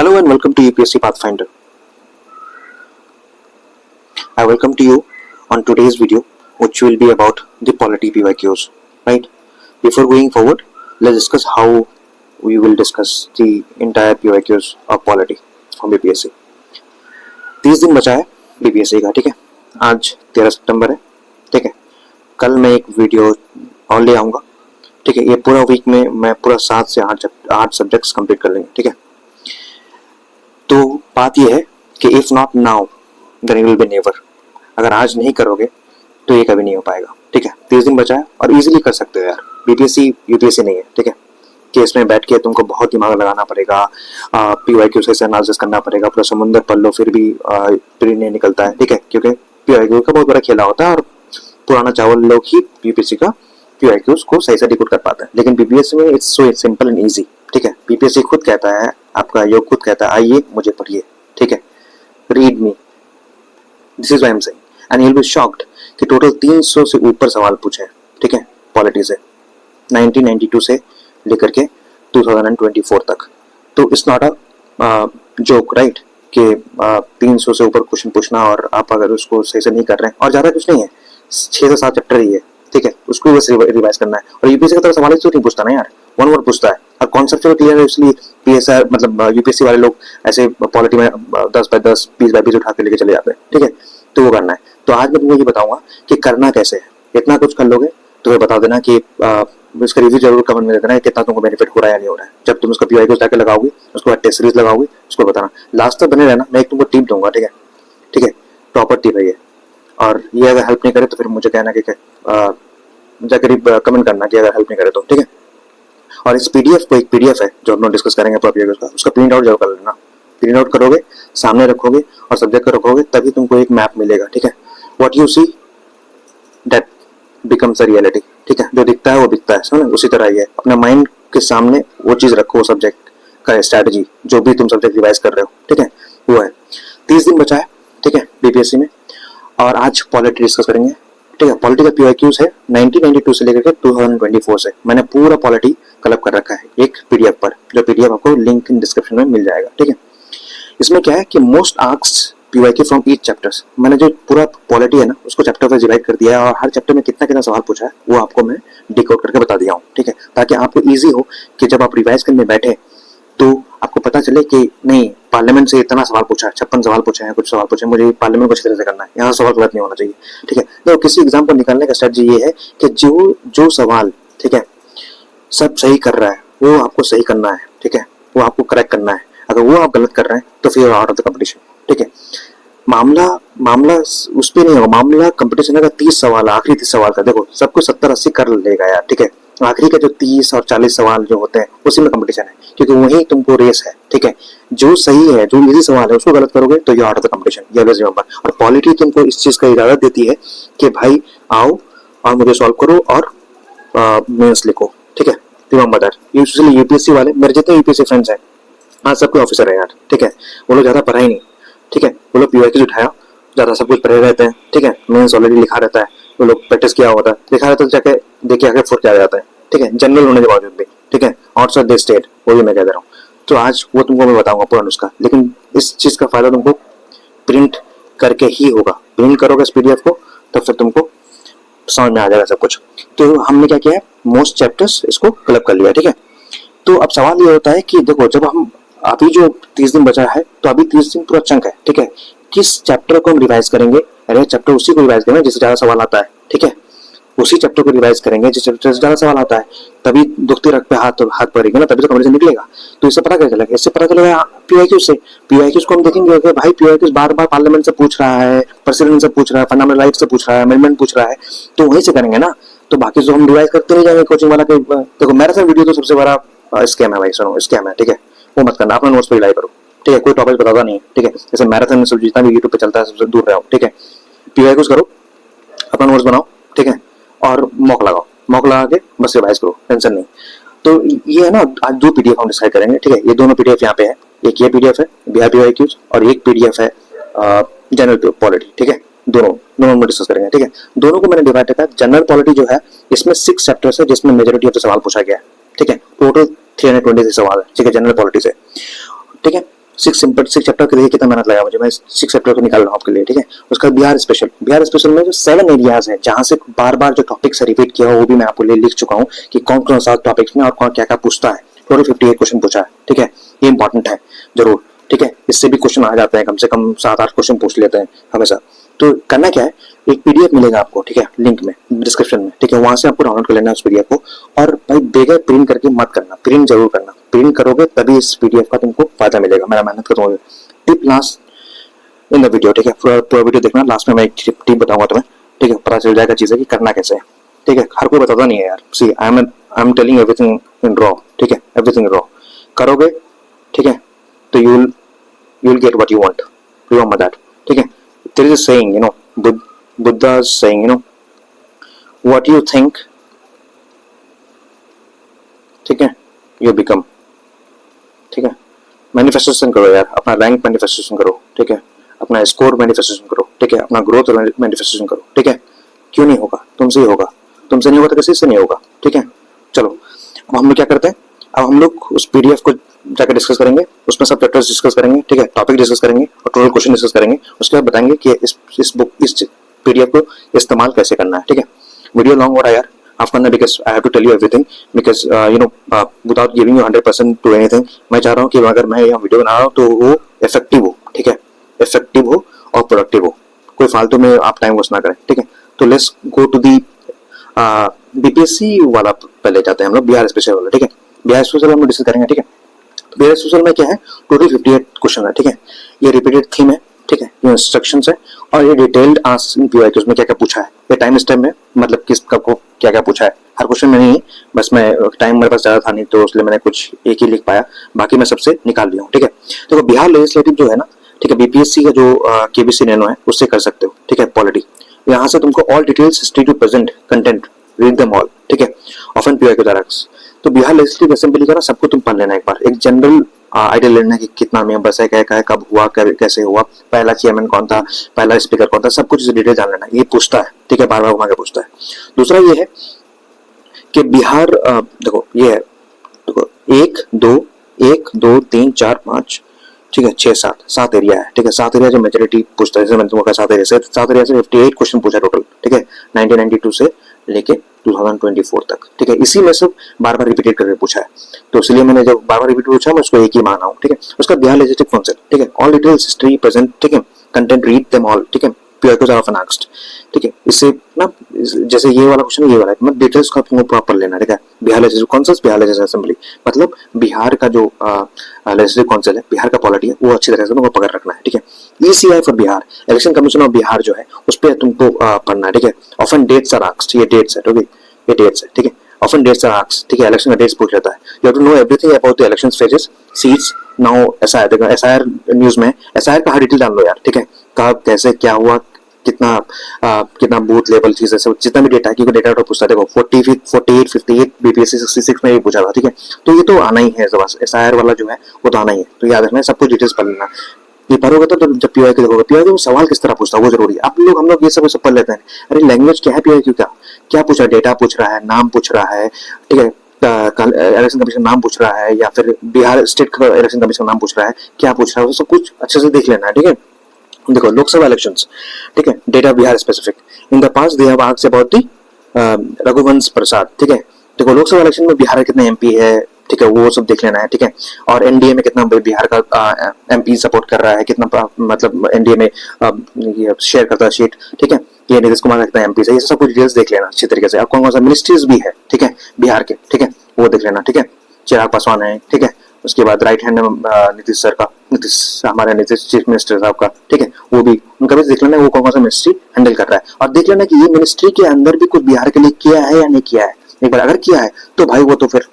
Hello and welcome to UPSC Pathfinder. I welcome to you on today's video, which will be about the polity PYQs. Right? Before going forward, let's discuss how we will discuss the entire PYQs of polity from BPSC. 30 दिन बचा है BPSC का, ठीक है. आज 13 सितंबर है, ठीक है. कल मैं एक वीडियो और ले आऊँगा, ठीक है. ये पूरा वीक में मैं पूरा 7 से 8 सब्जेक्ट्स कंप्लीट कर लेंगे, ठीक है. तो बात यह है कि if not now then it will be never. अगर आज नहीं करोगे तो ये कभी नहीं हो पाएगा, ठीक है. 30 दिन बचा है और इजीली कर सकते हो यार. बीपीएससी यूपीएससी नहीं है, ठीक है, कि इसमें बैठ के तुमको बहुत दिमाग लगाना पड़ेगा, पीवाईक्यू से एनालिसिस करना पड़ेगा, पूरा समुंदर पढ़ लो फिर भी प्री नहीं निकलता है, ठीक है, क्योंकि पीवाईक्यू का बहुत बड़ा खेला होता है और पुराना चावल लोग ही यूपीएससी का पीवाईक्यूज को सही से डिकोड कर पाते हैं. लेकिन बीपीएससी में it's so simple and easy, ठीक है. बीपीएससी खुद कहता है, आपका योग खुद कहता है, आइए मुझे पढ़िए, ठीक है, read me. This is why I am saying and you will be shocked कि टोटल 300 से ऊपर सवाल पूछे हैं, ठीक है, पॉलिटी से 1992 से लेकर के 2024 तक. तो it's not a joke, right, कि 300 से ऊपर क्वेश्चन पूछना और आप अगर उसको सही से नहीं कर रहे हैं, और ज़्यादा कुछ नहीं है, 6 से 7 चैप्टर ही है, ठीक है, उसको बस रिवाइज करना है. और यूपीएससी की तरफ सवाल तो नहीं पूछता ना यार, वन वर्ड पूछता है और कॉन्सेप्चुअल क्लियर है, इसलिए पीएसआर मतलब यूपीएससी वाले लोग ऐसे पॉलिटी में 10 बाय 10 20 बाय 20 उठा के लेके चले जाते हैं, ठीक है. तो वो करना है. तो आज मैं तुमको ये बताऊंगा कि करना कैसे है. इतना कुछ कर लोगे तो फिर बता देना कि इसका रिव्यू जरूर कमेंट में दे देना कितना तुमको बेनिफिट हो रहा है या नहीं हो रहा है. जब तुम उसका पीवाईक्यू जाके लगाओगे, उसके बाद टेस्ट सीरीज लगाओगे, उसको बताना. लास्ट तक बने रहना, मैं एक तुमको टिप दूंगा, ठीक है, ठीक है, प्रॉपर टिप है ये. और ये अगर हेल्प नहीं करे तो फिर मुझे कहना कि जाकर कमेंट करना कि अगर हेल्प नहीं करे तो, ठीक है. और इस पीडीएफ को, एक पीडीएफ है जो हम लोग डिस्कस करेंगे प्रॉपर का, उसका प्रिंट आउट जरूर कर लेना. प्रिंट आउट करोगे, सामने रखोगे और सब्जेक्ट को रखोगे, तभी तुमको एक मैप मिलेगा, ठीक है. What you see that becomes a reality, ठीक है. जो दिखता है वो दिखता है, समझ. उसी तरह ही है, अपने माइंड के सामने वो चीज रखो, सब्जेक्ट का स्ट्रैटेजी जो भी तुम सब्जेक्ट रिवाइज कर रहे हो, ठीक है, वो है. 30 दिन बचा है, ठीक है, बीपीएससी में. और आज पॉलिटी डिस्कस करेंगे, ठीक है. पॉलिटी का पीवाईक्यूज है 1992 से लेकर के 2024 से. मैंने पूरा पॉलिटी कलेक्ट कर रखा है एक पीडीएफ पर, जो पीडीएफ आपको लिंक इन डिस्क्रिप्शन में मिल जाएगा, ठीक है. इसमें क्या है कि most asked PYQ from each chapters, मैंने जो पूरा पॉलिटी है ना उसको चैप्टर वाइज डिवाइड कर दिया है और हर चैप्टर में कितना कितना सवाल पूछा है वो आपको मैं डिकोड करके बता दिया हूँ, ठीक है, ताकि आपको इजी हो कि जब आप रिवाइज करने बैठे तो आपको पता चले कि नहीं, पार्लियामेंट से इतना सवाल पूछा है, 56 सवाल पूछे हैं, कुछ सवाल पूछे, मुझे पार्लियामेंट को अच्छी तरह से करना है, यहाँ सवाल गलत नहीं होना चाहिए, ठीक है. तो किसी एग्जाम को निकालने का स्ट्रेटजी ये है कि जो सवाल, ठीक है, सब सही कर रहा है वो आपको सही करना है, ठीक है, वो आपको करेक्ट करना है. अगर वो आप गलत कर रहे हैं तो फिर आउट ऑफ द कंपटीशन, ठीक है. मामला उस पर नहीं होगा, मामला कंपटीशन का 30 सवाल, आखिरी 30 सवाल का. देखो सब कुछ 70-80 कर लेगा यार, ठीक है. आखिरी का जो 30 और 40 सवाल जो होते हैं उसी में कंपटीशन है, क्योंकि वही तुमको रेस है, ठीक है. जो सही है, जो इजी सवाल है उसको गलत करोगे तो you out of the competition, ये ऑलवेज रिमेंबर. और पॉलिटी तुमको इस चीज का इजाजत देती है कि भाई आओ और मुझे सॉल्व करो और मेंस लिखो, ठीक है. Remember that. यूजुअली यूपीएससी वाले, मेरे जितने यूपीएससी फ्रेंड्स हैं आज सबके ऑफिसर है यार, ठीक है, वो लोग ज्यादा पढ़ाई नहीं, ठीक है, वो लोग पीवाईक्यू उठाया, ज्यादा सब कुछ पढ़े रहते हैं, ठीक है, मेंस ऑलरेडी लिखा रहता है, वो लोग प्रैक्टिस किया होता है, लिखा रहता है, जाके देखिए आगे फुट क्या जाता है, ठीक है, जनरल होने के बावजूद भी, ठीक है, आउटसाइड द स्टेट, वो भी मैं कह दे रहा हूँ. तो आज वो तुमको मैं बताऊंगा पूरा नुस्खा, लेकिन इस चीज का फायदा तुमको प्रिंट करके ही होगा. प्रिंट करोगे इस पीडीएफ को तो फिर तुमको समझ में आ जाएगा सब कुछ. तो हमने क्या किया है, मोस्ट चैप्टर्स इसको कलेक्ट कर लिया, ठीक है. तो अब सवाल ये होता है कि देखो, जब हम अभी जो 30 दिन बचा है तो अभी 30 दिन पूरा चंक है, ठीक है, किस चैप्टर को हम रिवाइज करेंगे. अरे चैप्टर उसी को रिवाइज करेंगे जिससे ज्यादा सवाल आता है, ठीक है, उसी चैप्टर को रिवाइज करेंगे जिस चैप्टर से ज्यादा सवाल आता है, तभी दुखती रख पे हाथ पड़ेगा ना, तभी तो कंपटीशन निकलेगा. तो इससे पता क्या चलेगा, इससे पता चलेगा पीवाईक्यू से. पीवाईक्यूज को हम देखेंगे कि भाई पीवाईक्यूज बार बार पार्लियामेंट से पूछ रहा है, प्रेसिडेंट से पूछ रहा है, फंडामेंटल राइट से पूछ रहा है, अमेंडमेंट पूछ रहा है, तो वहीं से करेंगे ना. तो बाकी जो हम रिवाइज करते नहीं जाएंगे कोचिंग वाला के. देखो मैराथन वीडियो तो सबसे बड़ा स्कैम है भाई, सुनो स्कैम है, ठीक है, वो मत करना, अपना नोट्स पे रिलाई करो, ठीक है. कोई टॉपिक बताता नहीं है, ठीक है, जैसे मैराथन में सब जितना भी यूट्यूब पे चलता है सबसे दूर रहो, ठीक है. पीवाईक्यूज करो, अपना नोट्स बनाओ, ठीक है, और मॉक लगाओ, मॉक लगा के बस रिवाइज करो, टेंशन नहीं. तो ये है ना, आज 2 पीडीएफ हम डिसाइड करेंगे, ठीक है. ये दोनों पीडीएफ यहाँ पे है, एक ये पीडीएफ है बिहार पीवाईक्यूज और एक पीडीएफ है जनरल पॉलिटी, ठीक है. दोनों में डिस्कस करेंगे, ठीक है. दोनों को मैंने डिवाइड किया. जनरल पॉलिटी जो है इसमें 6 चैप्टर्स है जिसमें मेजॉरिटी ऑफ द सवाल पूछा गया है, ठीक है. टोटल 326 सवाल है, ठीक है, जनरल पॉलिटी से, ठीक है. सिक्स चैप्टर के लिए कितना मेहनत लगा मुझे, मैं 6 चैप्टर को निकाल रहा हूँ आपके लिए, ठीक है। उसका बिहार स्पेशल में जो 7 एरियाज है जहां से बार बार जो टॉपिक्स रिपीट किया हो वो भी मैं आपको लिख चुका हूँ कि कौन कौन सा टॉपिक्स में और कौन क्या क्या पूछता है। टोटल 58 क्वेश्चन पूछा है, ठीक है। ये इंपॉर्टेंट है जरूर, ठीक है। इससे भी क्वेश्चन आ जाते हैं, कम से कम 7-8 क्वेश्चन पूछ लेते हैं हमेशा। तो करना क्या है, एक पीडीएफ मिलेगा आपको, ठीक है, लिंक में डिस्क्रिप्शन में, ठीक है, वहां से आपको डाउनलोड कर लेना है उस पीडीएफ को। और भाई बगैर प्रिंट करके मत करना, प्रिंट जरूर करना, प्रिंट करोगे तभी इस पीडीएफ का तुमको फायदा मिलेगा। मेरा मेहनत करोगे। Tip last in the video, ठीक है, पूरा वीडियो देखना, लास्ट में मैं एक टिप बताऊंगा तुम्हें, ठीक है, पता चल जाएगा चीजें कि करना कैसे है, ठीक है। हर कोई बताता नहीं है यार। See I am telling everything in raw, ठीक है, एवरीथिंग रॉ करोगे, ठीक है, तो you will get what you want, remember that, ठीक है। There is a saying, you know, Buddha is saying, you know, what you think, ठीक है, you become, ठीक है। मैनिफेस्टेशन करो यार, अपना रैंक मैनिफेस्टेशन करो, ठीक है, अपना स्कोर मैनिफेस्टेशन करो, ठीक है, अपना ग्रोथ मैनिफेस्टेशन करो, ठीक है। क्यों नहीं होगा? तुमसे ही होगा, तुमसे नहीं होगा तो किसी से नहीं होगा, ठीक है। चलो अब हम लोग क्या करते हैं, अब हम लोग उस पीडीएफ को जाकर डिस्कस करेंगे, उसमें सब चैप्टर्स डिस्कस करेंगे, ठीक है, टॉपिक डिस्कस करेंगे और टोटल क्वेश्चन डिस्कस करेंगे। उसके बाद बताएंगे कि इस पीडीएफ को इस्तेमाल कैसे करना है, ठीक है। वीडियो लॉन्ग हो रहा है यार, आप करना, because I have to tell you everything, because you know without giving you 100% to anything. मैं चाह रहा हूँ कि अगर मैं यहाँ वीडियो बना रहा हूँ तो वो इफेक्टिव हो, ठीक है, इफेक्टिव हो और प्रोडक्टिव हो, कोई फालतू में आप टाइम वेस्ट ना करें, ठीक है। तो let's go to the BPSC वाला पहले जाते हैं हम लोग, बिहार स्पेशल वाला, ठीक है। बिहार स्पेशल हम लोग डिस्कस करेंगे, ठीक है। बिहार स्पेशल में क्या है, टोटल 58 क्वेश्चन है, ठीक है। ये रिपीटेड थीम है, ठीक है, ये इंस्ट्रक्शंस है और ये डिटेल्ड आंसर पीवाईक्यूज में क्या क्या पूछा है। ये टाइम स्टेप में मतलब किस को क्या क्या पूछा है, हर क्वेश्चन में नहीं, बस मैं टाइम मेरे पास ज्यादा था नहीं तो इसलिए मैंने कुछ एक ही लिख पाया, बाकी मैं सबसे निकाल लिया हूँ, ठीक है। तो बिहार लेजिस्लेटिव जो है ना, ठीक है, बीपीएससी का जो केबीसी नैनो है उससे कर सकते हो, ठीक है। पॉलिटी, यहाँ से तुमको all details history to present content read them all, ठीक है, ऑफन पीवाईक्यू डायरेक्ट्स। तो बिहार लेजिस्लेटिव असेंबली का ना सबको तुम पढ़ लेना एक बार, एक जनरल आइडिया लेना कि कितना मेंबर्स है, क्या है, कब हुआ, कैसे हुआ, पहला चेयरमैन कौन था, पहला स्पीकर कौन था, सब कुछ डिटेल जान लेना। ये पूछता है, ठीक है, बार बार घुमा के पूछता है। दूसरा ये है कि बिहार देखो ये है, देखो 1 2 3 4 5, ठीक है, 6 7 एरिया है, ठीक है। 7 एरिया जो मेजोरिटी पूछता है, जैसे मैंने तुमको कहा 7 एरिया से 58 क्वेश्चन पूछा टोटल, ठीक है, 1992 से लेके 2024 तक, ठीक है। इसी में सब बार बार रिपीटेड करके पूछा है, तो इसलिए मैंने जब बार बार रिपीट पूछा मैं उसको एक ही माना हूँ, ठीक है। उसका बिहार लेजिस्लेटिव काउंसिल, ठीक है, ऑल डिटेल्स हिस्ट्री प्रेजेंट, ठीक है, कंटेंट रीड देम ऑल, ठीक है, पीवाईक्यूज आर ऑफन आस्क्ड, ठीक है। इससे ना जैसे ये वाला क्वेश्चन, ये वाला मतलब डिटेल्स को आपको प्रॉपर लेना, ठीक है। Bihar legislative council, Bihar legislative assembly, मतलब बिहार का जो लेजिस्लेटिव काउंसिल है, बिहार का पॉलिटी है, वो अच्छी तरह से तुमको पकड़ रखना है, ठीक है। ECI for Bihar, election commission of Bihar जो है उस पर तुमको पढ़ना है, ठीक है। ऑफन डेट्स आर आस्क्ड, ये डेट्स है, ठीक है, ये डेट्स है, ठीक है। ऑफन डेट्स आर आस्क्ड, ठीक है, इलेक्शन का डेट्स पूछ लेता है। You have to know everything about the election phases, seats, now SIR, देखो एसआईआर न्यूज में एसआईआर का हर डिटेल जान लो यार, ठीक है, कब कैसे क्या हुआ, कितना बूथ लेवल चीज है, जितना भी डेटा है, क्योंकि डेटा पूछता है, देखो 48 58 बीपीएससी 66 में भी पूछा था, ठीक है। तो ये तो आना ही है, एसआईआर वाला जो है वो तो आना ही है, तो याद रखना है, सब कुछ डिटेल्स पढ़ लेना। ये पढ़ोगे तो जब पीवाईक्यू देखोगे, पीवाईक्यू सवाल किस तरह पूछता है वो जरूरी है। हम लोग ये सब पढ़ लेते हैं, अरे लैंग्वेज क्या है, पीवाईक्यू क्या पूछ रहा है, डेटा पूछ रहा है, नाम पूछ रहा है, ठीक है, इलेक्शन कमीशन नाम पूछ रहा है, या फिर बिहार स्टेट इलेक्शन कमीशन नाम पूछ रहा है, क्या पूछ रहा है, वो सब कुछ अच्छे से देख लेना है, ठीक है। देखो लोकसभा इलेक्शंस, ठीक है, data Bihar specific, in the past they have asked about the Raghuvansh Prasad, ठीक है। देखो लोकसभा इलेक्शन में बिहार कितने एमपी है, ठीक है, वो सब देख लेना है, ठीक है। और एनडीए में कितना बिहार का एमपी सपोर्ट कर रहा है, कितना मतलब एनडीए में शेयर करता है सीट, ठीक है, ये नीतीश कुमार का कितना एमपी है, ये सब कुछ डिटेल्स देख लेना अच्छी तरीके से। अब कौन कौन सा मिनिस्ट्रीज भी है, ठीक है, बिहार के, ठीक है, वो देख लेना, ठीक है। चिराग पासवान है, ठीक है, उसके बाद राइट हैंड नीतीश सर का, हमारे नीतीश चीफ मिनिस्टर साहब का, ठीक है, वो भी उनका भी देख लेना वो कौन कौन सा मिनिस्ट्री हैंडल कर रहा है, और देख लेना कि ये मिनिस्ट्री के अंदर भी कुछ बिहार के लिए किया है या नहीं किया है। एक बार अगर किया है तो भाई वो तो फिर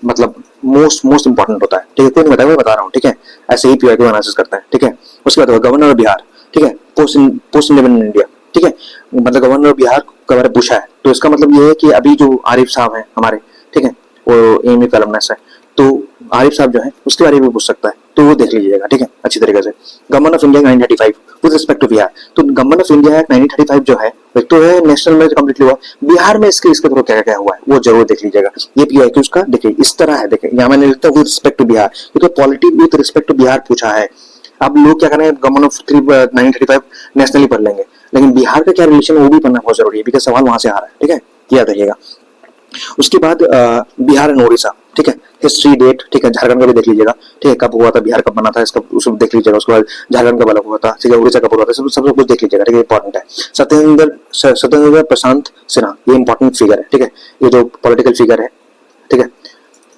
मतलब मोस्ट इंपॉर्टेंट होता है, ठीक है, कोई नहीं बताया, मैं बता रहा हूँ, ठीक है। ऐसे ही पीवाईक्यू एनालिसिस करते हैं, ठीक है। उसके बाद गवर्नर ऑफ बिहार, ठीक है, पोस्ट इंडिपेंडेंट इंडिया, ठीक है, मतलब गवर्नर ऑफ बिहार का बारे में पूछा है, तो इसका मतलब ये है कि अभी जो आरिफ साहब है हमारे, ठीक है, वो एएमयू का अलमनस है, तो आरिफ साहब जो है उसके बारे में पूछ सकता है, तो वो देख लीजिएगा, ठीक है, अच्छी तरीके से। Government of India 1935 with respect to Bihar, तो गवर्नमेंट ऑफ इंडिया 1935 जो है एक तो है नेशनल में कम्प्लीटली हुआ, बिहार में इसके इसके थ्रू क्या क्या हुआ है वो जरूर देख लीजिएगा। ये पीआईक्यूज का देखिए इस तरह है, देखिए यहाँ मैंने लिखता हूँ विद रिस्पेक्ट टू बिहार, क्योंकि polity with respect to Bihar पूछा है। अब लोग क्या करेंगे, गवर्नमेंट ऑफ 1935 नेशनली पढ़ लेंगे, लेकिन बिहार का क्या रिलेशन वो भी पढ़ना बहुत जरूरी है, बिकॉज सवाल वहां से आ रहा है, ठीक है, याद रखिएगा। उसके बाद बिहार एंड उड़ीसा, ठीक है, हिस्ट्री डेट, ठीक है, झारखंड का भी देख लीजिएगा, ठीक है, कब हुआ था, बिहार कब बना था इसका उसको देख लीजिएगा, उसके बाद झारखंड कब अलग हुआ था, ठीक है, उड़ीसा कब हुआ था, सब कुछ देख लीजिएगा, ठीक है, इंपॉर्टेंट है। सत्येंद्र प्रशांत सिन्हा, ये इंपॉर्टेंट फिगर है, ठीक है, ये जो पॉलिटिकल फिगर है, ठीक है,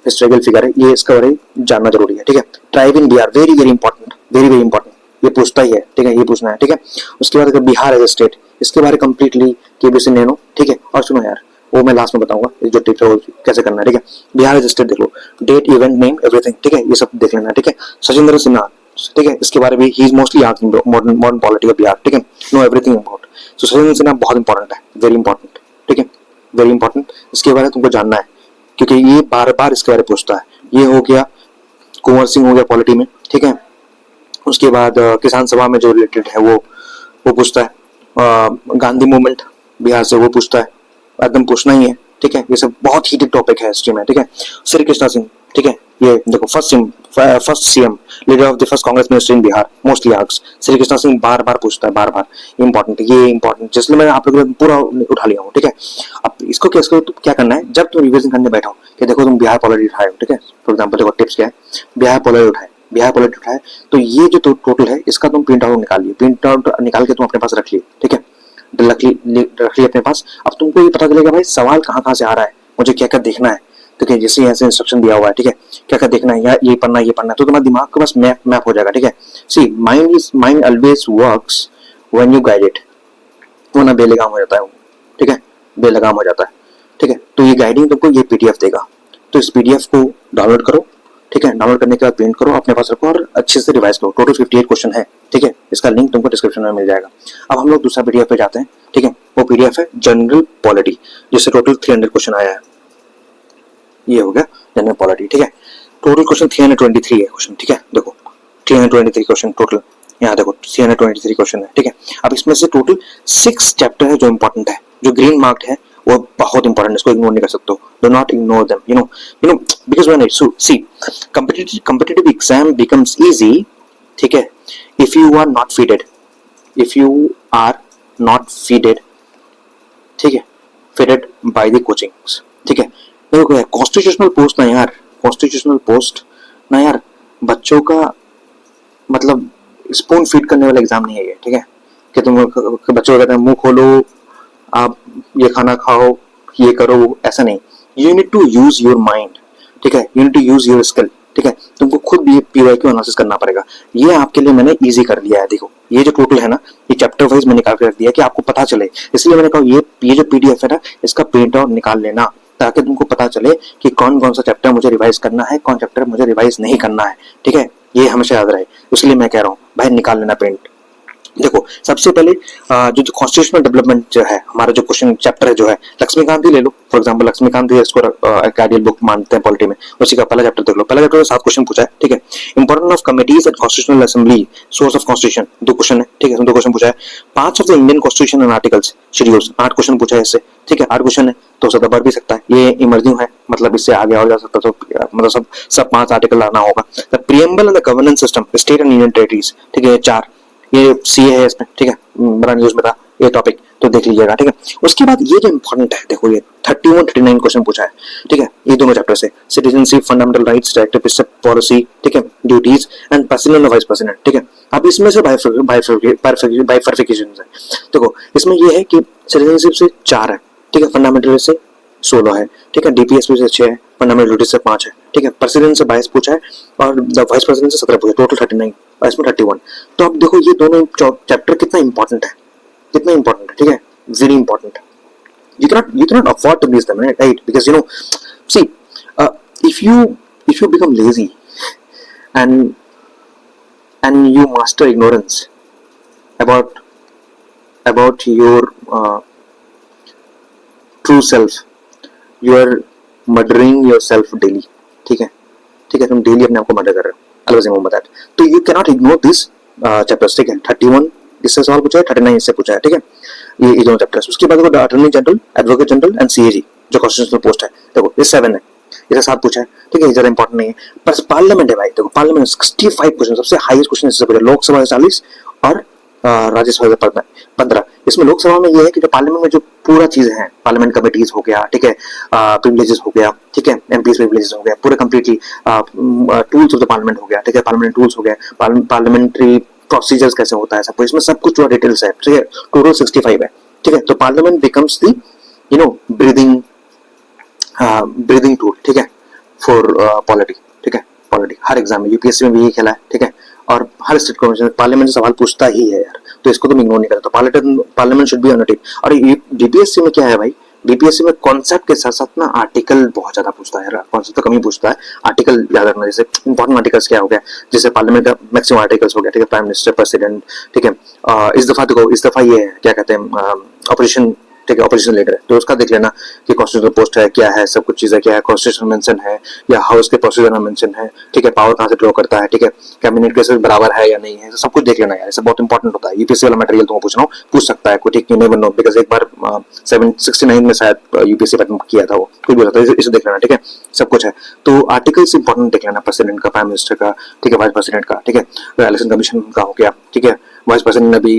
हिस्टोरिकल फिगर है, ये इसका बारे में जानना जरूरी है, ठीक है। Tribe in Bihar, very very important, very very important, ये पूछता ही है, ठीक है, ये पूछना है, ठीक है। उसके बाद बिहार एज ए स्टेट, इसके बारे कंप्लीटली केबीसी नैनो, ठीक है। और सुनो यार, वो मैं लास्ट में बताऊंगा, जो टिप्स है वो कैसे करना है, ठीक है। बिहार एज ए स्टेट देख लो, डेट, इवेंट, नेम, एवरीथिंग, ठीक है, ये सब देख लेना, ठीक है। सचिंद्र सिन्हा, ठीक है, इसके बारे में he is mostly asking modern polity of Bihar, ठीक है, नो एवरीथिंग अबाउट। सो सचिंद्र सिन्हा बहुत इंपॉर्टेंट है, वेरी इंपॉर्टेंट, ठीक है, वेरी इंपॉर्टेंट। इसके बारे में तुमको जानना है, क्योंकि ये बार बार इसके बारे में पूछता है। ये हो गया, कुंवर सिंह हो गया पॉलिटी में, ठीक है। उसके बाद किसान सभा में जो रिलेटेड है वो पूछता है। गांधी मूवमेंट बिहार से वो पूछता है, एकदम पूछना ही है, ठीक है। ये सब बहुत हीटेड टॉपिक है हिस्ट्री में, ठीक है। श्री कृष्णा सिंह, ठीक है, ये देखो first CM, leader of the first Congress minister in Bihar, mostly asked. Shri Krishna Singh बार बार पूछता है, बार बार, इंपॉर्टेंट, ये इंपॉर्टेंट, जिसलिए मैंने आप लोगों को पूरा उठा लिया हूँ, ठीक है। अब इसको क्या करना है, जब तुम रिविजन करने बैठो कि देखो तुम बिहार पॉलिटी उठाए हो, ठीक है, फॉर एग्जाम्पल देखो टिप्स क्या है, बिहार पॉलिटी उठाए, तो ये जो टोटल है इसका तुम प्रिंट आउट निकाल लियो, प्रिंट आउट निकाल के तुम अपने पास रख लियो, ठीक है, रख ली अपने पास। अब तुमको ये पता चलेगा भाई सवाल कहाँ से आ रहा है, मुझे क्या क्या देखना है, ठीक है, जैसे यहाँ से इंस्ट्रक्शन दिया हुआ है, ठीक है, क्या क्या देखना है, या ये पढ़ना है, तो तुम्हारा दिमाग के पास मैप हो जाएगा, ठीक है। See mind always works when you guide it, वरना बेलगाम हो जाता है, ठीक है, बेलगाम हो जाता है, ठीक है। तो ये गाइडिंग तुमको ये पीडीएफ देगा, तो इस पीडीएफ को डाउनलोड करो, ठीक है, डाउनलोड करने के बाद प्रिंट करो, अपने पास रखो और अच्छे से रिवाइज करो। टोटल 58 क्वेश्चन है, ठीक है, इसका लिंक तुमको डिस्क्रिप्शन में मिल जाएगा। अब हम लोग दूसरा पीडीएफ पे जाते हैं, ठीक है, वो पीडीएफ है जनरल पॉलिटी, जिससे टोटल 300 क्वेश्चन आया है। ये हो गया जनरल पॉलिटी, ठीक है। टोटल क्वेश्चन 323 है क्वेश्चन, ठीक है, देखो 323 क्वेश्चन टोटल, यहाँ देखो 323 क्वेश्चन है, ठीक है। अब इसमें से टोटल 6 चैप्टर है जो इंपॉर्टेंट है, जो ग्रीन मार्क्ड है वो बहुत इंपॉर्टेंट, इसको इग्नोर नहीं कर सकते हो, do not ignore them, you know because when it's सी competitive एग्जाम becomes easy, ठीक है, if you are not feeded, ठीक है, feeded by the coachings, ठीक है। देखो क्या कॉन्स्टिट्यूशनल पोस्ट ना यार बच्चों का मतलब स्पून फीड करने वाला एग्जाम नहीं है ये, ठीक है, कि तुम बच्चों को कहते हैं मुंह खोलो, आप ये खाना खाओ, ये करो, ऐसा नहीं। You need to use your mind, ठीक है, you need to use your skill, ठीक है, तुमको खुद भी पीवाईक्यू एनालिसिस करना पड़ेगा। ये आपके लिए मैंने इजी कर लिया है, देखो ये जो टोटल है ना, ये चैप्टर वाइज मैंने निकाल के रख दिया कि आपको पता चले, इसलिए मैंने कहा ये जो पीडीएफ है ना, इसका प्रिंट आउट निकाल लेना, ताकि तुमको पता चले कि कौन कौन सा चैप्टर मुझे रिवाइज करना है, कौन चैप्टर मुझे रिवाइज नहीं करना है, ठीक है, ये हमेशा याद रहे, इसलिए मैं कह रहा हूँ भाई निकाल लेना प्रिंट। देखो सबसे पहले जो कॉन्स्टिट्यूशनल डेवलपमेंट जो है, हमारा जो क्वेश्चन चैप्टर है जो है, लक्ष्मीकांत ही ले लो फॉर एग्जांपल, लक्ष्मीकांत ही इसको एक आइडियल बुक मानते हैं पॉलिटी में, उसी का पहला चैप्टर देख लो। पहला चैप्टर में 7 क्वेश्चन पूछा है, ठीक है। Importance of committees and constitutional assembly, source of constitution 2 question है, ठीक है, 2 क्वेश्चन पूछा है। Parts of the Indian constitution and articles schedules 8 question पूछा है इससे, ठीक है, 8 क्वेश्चन है, तो उससे बढ़ भी सकता है, ये इमर्जिंग है, मतलब इससे आगे और जा सकता है, तो मतलब सब 5 आर्टिकल लाना होगा। The preamble and the governance system state and union territories, ठीक है, 4, ये सीए है इसमें, ठीक है, बड़ा न्यूज में था ये टॉपिक, तो देख लीजिएगा, ठीक है। उसके बाद ये जो इंपॉर्टेंट है, देखो ये 31-39 क्वेश्चन पूछा है, ठीक है, ये दोनों चैप्टर से, citizenship, fundamental rights, directive policy, ठीक है, ड्यूटीज एंड प्रेसिडेंट और वाइस प्रेसिडेंट, ठीक है। अब इसमें से बाइफर्फिकेशन है, देखो इसमें ये है कि सिटीजनशिप से 4 है, ठीक है, फंडामेंटल से 16 है, ठीक है, डीपीएसपी से 6 है, फंडामेंटल ड्यूटी से 5 है, ठीक है, प्रेसिडेंट से 22 पूछा है और वाइस प्रेसिडेंट से 17 पूछा, टोटल 39 और इसमें 31। तो अब देखो ये दोनों चैप्टर कितना इंपॉर्टेंट है, ठीक है, very important. you cannot afford to miss them, right? Because see, if you become lazy and you master ignorance about your true self, you are murdering yourself daily, ठीक है, तुम डेली अपने आप को मर्डर कर रहे हो, always remember that। तो you cannot ignore these chapters, ठीक है, 31 इससे सवाल पूछा है, 39 इससे पूछा है, ठीक है, ये दोनों चैप्टर्स। उसके बाद देखो attorney general, advocate general and CAG जो कॉन्स्टिट्यूशनल पोस्ट है, देखो ये 7 है, इसे 7 पूछा है, ठीक है, ये ज्यादा इंपॉर्टेंट नहीं है। पर पार्लियामेंट है भाई, देखो पार्लियामेंट 65 क्वेश्चन, सबसे हाईएस्ट क्वेश्चन इससे पूछा, लोकसभा 40 और राज्यसभा 15। इसमें लोकसभा में ये है कि जो पार्लियामेंट में जो पूरा चीज है, पार्लियामेंट कमिटीज हो गया, ठीक है, प्रिविलेजेस हो गया, ठीक है, एमपीज प्रिविलेजेस हो गया, पूरे completely tools of the parliament हो गया, ठीक है, पार्लियामेंट टूल्स हो गया, पार्लियामेंट्री प्रोसीजर्स कैसे होता है, सब कुछ इसमें सब कुछ जो डिटेल्स है, ठीक है, टोटल 65 है, ठीक है। तो parliament becomes the breathing tool, ठीक है, फॉर पॉलिटी, ठीक है, पॉलिटी हर एग्जाम में, यूपीएससी में भी यही खेला है, ठीक है, और हर स्टेट कमीशन पार्लियामेंट से सवाल पूछता ही है यार, तो इसको तुम इग्नोर नहीं करते। Parliament should be on a tip. और डीपीएससी में क्या है भाई, बीपीएससी में कॉन्सेप्ट के साथ साथ ना आर्टिकल बहुत ज्यादा पूछता है, कॉन्सेप्ट तो कम ही पूछता है, आर्टिकल ज्यादा रखना। जैसे इंपॉर्टेंट आर्टिकल्स क्या हो गया, जैसे पार्लियामेंट का मैक्सिमम आर्टिकल्स हो गया, ठीक है, प्राइम मिनिस्टर, प्रेसिडेंट, ठीक है। इस दफा देखो, इस दफा ये है, क्या कहते हैं, ऑपरेशन, ठीक है, ऑपोजिशन लीडर है, तो उसका देख लेना कि कॉन्स्टिट्यूशनल पोस्ट है क्या है, सब कुछ चीजें क्या है, कॉन्स्टिट्यूशन मेंशन है या हाउस के प्रोसीजर में मेंशन है, ठीक है, पावर कहां से ड्रॉ करता है, ठीक है, कैबिनेट के साथ बराबर है या नहीं है, तो सब कुछ देख लेना यार, ये बहुत इंपॉर्टेंट होता है। यूपीएससी वाला मटेरियल तुमको पूछ रहा हूँ, पूछ सकता है कोई, ठीक, यू नेवर नो, बिकॉज़ एक बार 769 में शायद यूपीएससी पैटर्न किया था वो, कुछ बोला था, इसे देख लेना, ठीक है, सब कुछ है। तो आर्टिकल्स इंपॉर्टेंट देख लेना, प्रेसिडेंट का, प्राइम मिनिस्टर का, ठीक है, वाइस प्रेसिडेंट का, ठीक है, इलेक्शन कमीशन का हो गया, ठीक है, वाइस प्रेसिडेंट ने भी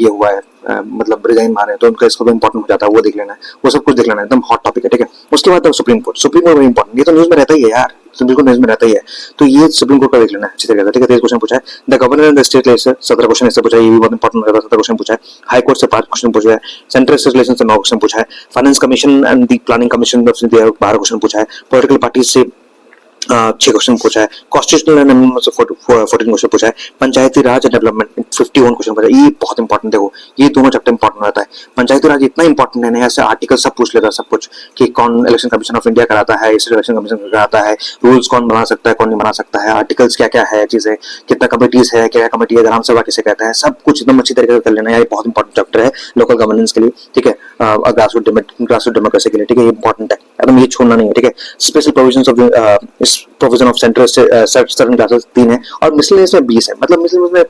ये हुआ है, मतलब रिजाइन मारे, तो उनका इसको भी इंपॉर्टेंट हो जाता है, वो देख लेना है, वो सब कुछ देख लेना है, एकदम हॉट टॉपिक है, ठीक है। उसके बाद supreme court, supreme court important, ये तो न्यूज में रहता ही है यार, तो बिल्कुल न्यूज में रहता ही है, तो ये सुप्रीम कोर्ट का देख लेना है अच्छी तरीके से, ठीक है। 23 क्वेश्चन पूछा है, the governor and the state legislature 17 question इससे पूछा है, ये भी बहुत इंपॉर्टेंट रहता है, 17 क्वेश्चन पूछा है। हाई कोर्ट से 5 क्वेश्चन पूछा है, सेंट्रल स्टेट रिलेशन से 9 क्वेश्चन पूछा है, finance commission and the planning commission of India 12 question पूछा है, पॉलिटिकल पार्टी से 6 क्वेश्चन पूछा है, कॉन्स्टिट्यूशनल एंड अमेंडमेंट्स से 14 क्वेश्चन पूछा है, पंचायती राज एंड डेवलपमेंट 51 क्वेश्चन पूछा है। ये बहुत इंपॉर्टेंट, देखो ये दोनों चैप्टर इंपॉर्टेंट रहता है। पंचायती राज इतना इंपॉर्टेंट है ना, ऐसे आर्टिकल सब पूछ लेता है, सब कुछ कि कौन इलेक्शन कमीशन ऑफ इंडिया कराता है, स्टेट इलेक्शन कमीशन कराता है, रूल्स कौन बना सकता है, कौन नहीं बना सकता है, आर्टिकल्स क्या क्या है, चीजें कितना कमिटीज है, क्या कमिटी है, ग्राम सभा किसे कहता है, सब कुछ एकदम अच्छी तरीके से कर लेना है। ये बहुत इंपॉर्टेंट चैप्टर है लोकल गवर्नेंस के लिए, ठीक है, ग्रासरूट डेमोक्रेसी के लिए, ठीक है, ये इंपॉर्टेंट है, एकदम ये छोड़ना नहीं है, ठीक है। Special provisions of provision of central certain classes 3 है, और मिसलेनियस में 20 है, मतलब मिसलेनियस में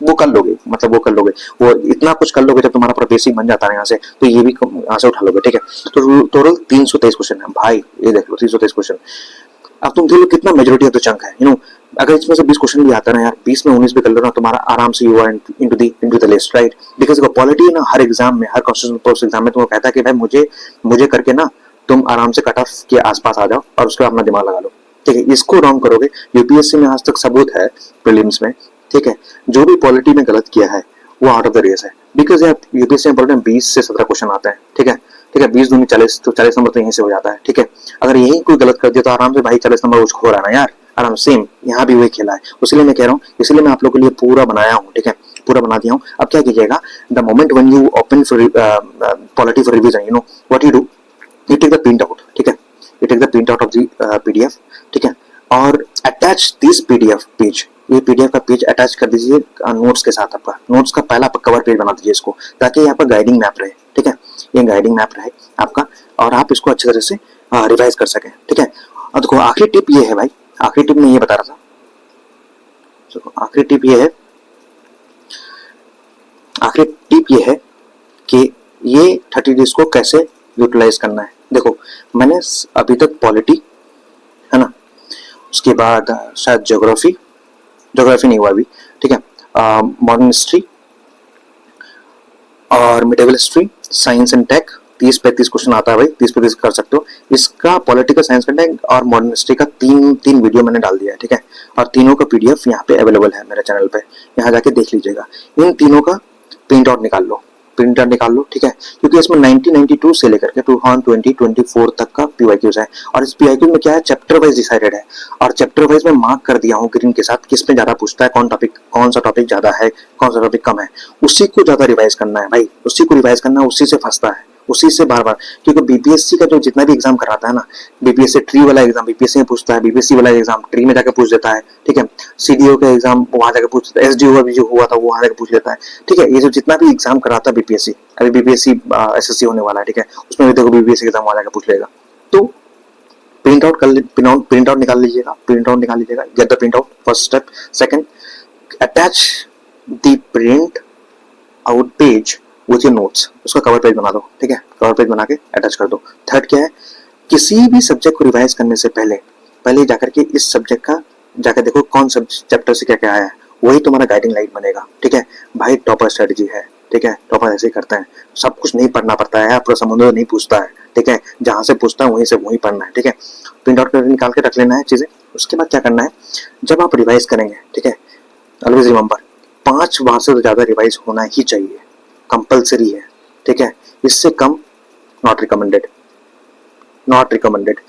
वो कर लोगे, मतलब वो कर लोगे, वो इतना कुछ कर लोगे जब तुम्हारा पूरा बेसिक बन जाता है यहाँ से, तो ये भी यहाँ से उठा लोगे, ठीक है। तो टोटल 323 क्वेश्चन है भाई, ये देख लो 323 क्वेश्चन। अब तुम देख लो कितना मेजोरिटी ऑफ द चंक है, अगर इसमें से 20 क्वेश्चन भी आता है ना यार, 20 में 19 भी कर लो ना, तुम्हारा आराम से you are into the list, right. Because polity ना हर एग्जाम में, हर कॉन्स्टिट्यूशनल पोस्ट एग्जाम में तुमको कहता है कि भाई मुझे करके ना तुम आराम से कट ऑफ के आसपास आ जाओ और उसके बाद अपना दिमाग लगा लो, ठीक है। इसको रॉन्ग करोगे, यूपीएससी में आज तक सबूत है प्रीलिम्स में, ठीक है, जो भी पॉलिटी में गलत किया है वो आउट ऑफ द रेस है। बिकॉज यार यूपीएससी में पॉलिटी में 20 से 17 क्वेश्चन आते हैं, ठीक है, ठीक है, 20 दूनी 40, तो 40 नंबर तो यहीं से हो जाता है, ठीक है। अगर यही कोई गलत कर दिया तो आराम से भाई 40 नंबर उसको हो रहा है ना यार, आराम सेम यहाँ भी वही खेला है, इसलिए मैं कह रहा हूँ, इसलिए मैं आप लोगों के लिए पूरा बनाया हूँ, ठीक है, पूरा बना दिया हूँ। अब क्या कीजिएगा, the moment when you open for polity for revision, what you do, you take the print out, ठीक है, you take the print out of the PDF, ठीक है, और attach this PDF पेज, ये PDF का पेज अटैच कर दीजिए notes के साथ, आपका नोट्स का पहला कवर पेज बना दीजिए इसको, ताकि यहाँ पर गाइडिंग मैप रहे, ठीक है, ये गाइडिंग मैप रहे आपका, और आप इसको अच्छी तरह से रिवाइज कर सकें, ठीक है। और देखो आखिरी टिप ये है भाई, आखिरी टिप में ये बता रहा था, देखो आखिरी टिप ये है, आखिरी टिप ये है कि ये 30 डेज को कैसे यूटिलाइज करना है। देखो मैंने अभी तक पॉलिटी है ना, उसके बाद शायद ज्योग्राफी नहीं हुआ अभी, ठीक है, मॉडर्न हिस्ट्री और medieval history, science and tech 30-35 question आता है भाई, 30-35 कर सकते हो। इसका पॉलिटिकल साइंस का टेक और मॉडर्न हिस्ट्री का तीन वीडियो मैंने डाल दिया है, ठीक है, और तीनों का PDF यहाँ पे अवेलेबल है मेरे चैनल पे, यहाँ जाके देख लीजिएगा। इन तीनों का प्रिंट आउट निकाल लो, ठीक है, क्योंकि इसमें 1992 से लेकर के 2024 तक का PYQs है, और इस PYQ में क्या है, चैप्टर वाइज डिसाइडेड है, और चैप्टर वाइज में मार्क कर दिया हूँ ग्रीन के साथ, किस में ज्यादा पूछता है, कौन सा टॉपिक ज्यादा है, कौन सा टॉपिक कम है, उसी को ज्यादा रिवाइज करना है भाई, उसी को रिवाइज करना है, उसी से फंसता है, उसी से बार बार, क्योंकि बीपीएससी का जो जितना भी एग्जाम कराता है ना, बीपीएससी ट्री वाला एग्जाम बीपीएससी में पूछता है, बीपीएससी वाला एग्जाम ट्री में जाके पूछ देता है, ठीक है, सीडीओ का एग्जाम वहां जाके पूछ देता है, एसडीओ का भी जो हुआ था वो वहां जाके पूछ लेता है, ठीक है। ये जो जितना भी एग्जाम कराता है बीपीएससी, अभी बीपीएससी एसएससी होने वाला है, ठीक है, उसमें भी देखो बीपीएससी एग्जाम वहां जाके पूछ लेगा। तो प्रिंट आउट निकाल लीजिएगा, gate the print out, first step. Second, attach the print out page with your notes, उसका कवर पेज बना दो, ठीक है, कवर पेज बना के अटैच कर दो। थर्ड क्या है, किसी भी सब्जेक्ट को रिवाइज करने से पहले पहले जाकर के इस सब्जेक्ट का जाकर देखो कौन सा चैप्टर से क्या क्या आया है, वही तुम्हारा गाइडिंग लाइट बनेगा, ठीक है भाई। टॉपर स्ट्रेटजी है, ठीक है, टॉपर ऐसे ही करते हैं, सब कुछ नहीं पढ़ना पड़ता है, पूरा समुद्र नहीं पूछता है, ठीक है, जहां से पूछता है वहीं से वहीं पढ़ना है, ठीक है। प्रिंट आउट करके निकाल के रख लेना है चीजें। उसके बाद क्या करना है, जब आप रिवाइज करेंगे, ठीक है, ऑलवेज रिमेंबर 5 बार से ज्यादा रिवाइज होना ही चाहिए, कंपलसरी है, ठीक है। इससे कम नॉट रिकमेंडेड, नॉट रिकमेंडेड।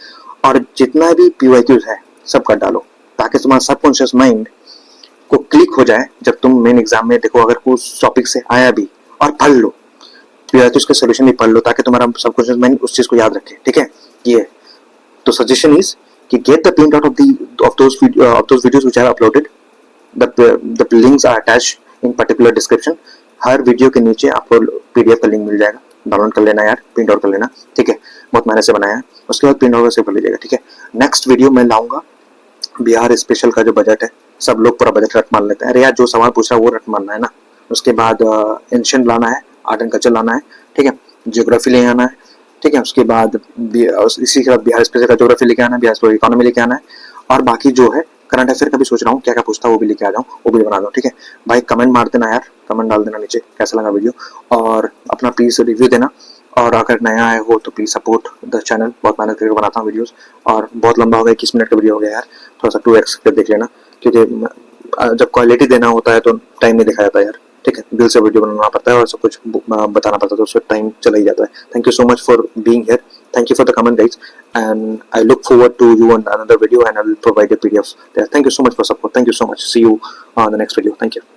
और जितना भी पीवाईक्यूज है सब कर डालो, ताकि तुम्हारा सबकॉन्शियस माइंड को क्लिक हो जाए जब तुम मेन एग्जाम में देखो, अगर उस टॉपिक से आया भी, और पढ़ लो पीवाईक्यूज के सोल्यूशन भी पढ़ लो, ताकि तुम्हारा सबकॉन्शियस माइंड उस चीज को याद रखे, ठीक है। ये तो सजेशन इज कि get the print out of those videos which I have uploaded, the links are attached in particular description. हर वीडियो के नीचे आपको पीडीएफ का लिंक मिल जाएगा, डाउनलोड कर लेना यार, प्रिंट आउट कर लेना, ठीक है, बहुत मेहनत से बनाया है। उसके बाद प्रिंट आउट से कर लीजिएगा, ठीक है। नेक्स्ट वीडियो में लाऊंगा बिहार स्पेशल का जो बजट है, सब लोग पूरा बजट रट मान लेते हैं, अरे यार जो सवाल पूछा वो रट मानना है ना। उसके बाद एंशिएंट लाना है, आर्ट एंड कल्चर लाना है, ठीक है, ज्योग्राफी ले आना है, ठीक है। उसके बाद इसी के बाद बिहार स्पेशल का ज्योग्राफी लेके आना है, बिहार इकोनॉमी लेके आना है, और बाकी जो है करंट अफेयर का भी सोच रहा हूँ क्या क्या पूछता है वो भी लेके आ जाऊँ, वो भी बना दूँ, ठीक है भाई। कमेंट मार देना यार, कमेंट डाल देना नीचे कैसा लगा वीडियो, और अपना प्लीज रिव्यू देना। और अगर नया आए हो तो प्लीज सपोर्ट द चैनल, बहुत मेहनत करके बनाता हूँ वीडियोस, और बहुत लंबा हो गया, 21 मिनट का वीडियो हो गया यार, थोड़ा सा 2x कर देख लेना, क्योंकि जब क्वालिटी देना होता है तो टाइम नहीं दिखा जाता यार, ठीक है, दिल से वीडियो बनाना पड़ता है और सब कुछ बताना पड़ता है, तो उससे टाइम चला ही जाता है। Thank you so much for being here, thank you for the comment guys, and I look forward to you on another video, and I will provide a PDF there. Thank you so much for support, thank you so much, see you on the next video, thank you.